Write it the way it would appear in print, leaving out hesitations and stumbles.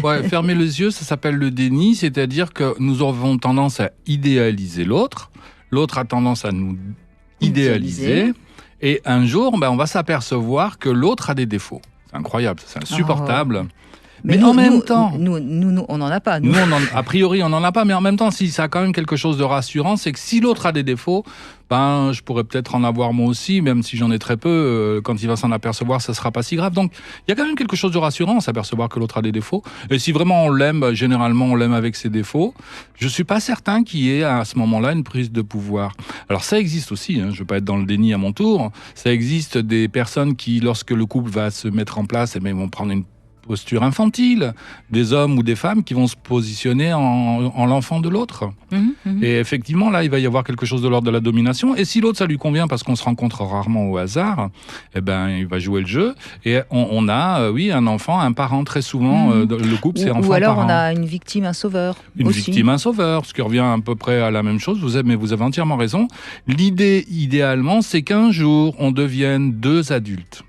Ouais, fermer les yeux, ça s'appelle le déni, c'est-à-dire que nous avons tendance à idéaliser l'autre, l'autre a tendance à nous idéaliser, et un jour, on va s'apercevoir que l'autre a des défauts. C'est incroyable, c'est insupportable. Oh. Mais en même temps, nous, on n'en a pas. Nous. a priori, on n'en a pas, mais en même temps, si ça a quand même quelque chose de rassurant, c'est que si l'autre a des défauts, je pourrais peut-être en avoir moi aussi, même si j'en ai très peu. Quand il va s'en apercevoir, ça sera pas si grave. Donc, il y a quand même quelque chose de rassurant à s'apercevoir que l'autre a des défauts. Et si vraiment on l'aime, généralement, on l'aime avec ses défauts. Je suis pas certain qu'il y ait à ce moment-là une prise de pouvoir. Alors, ça existe aussi. Je veux pas être dans le déni à mon tour. Ça existe des personnes qui, lorsque le couple va se mettre en place, vont prendre une posture infantile, des hommes ou des femmes qui vont se positionner en l'enfant de l'autre. Et effectivement, là, il va y avoir quelque chose de l'ordre de la domination. Et si l'autre, ça lui convient parce qu'on se rencontre rarement au hasard, il va jouer le jeu. Et on a, un enfant, un parent très souvent. Le couple, c'est enfant-parent. Ou alors on a une victime, un sauveur. Une victime, un sauveur, ce qui revient à peu près à la même chose. Mais vous avez entièrement raison. L'idée, idéalement, c'est qu'un jour, on devienne deux adultes.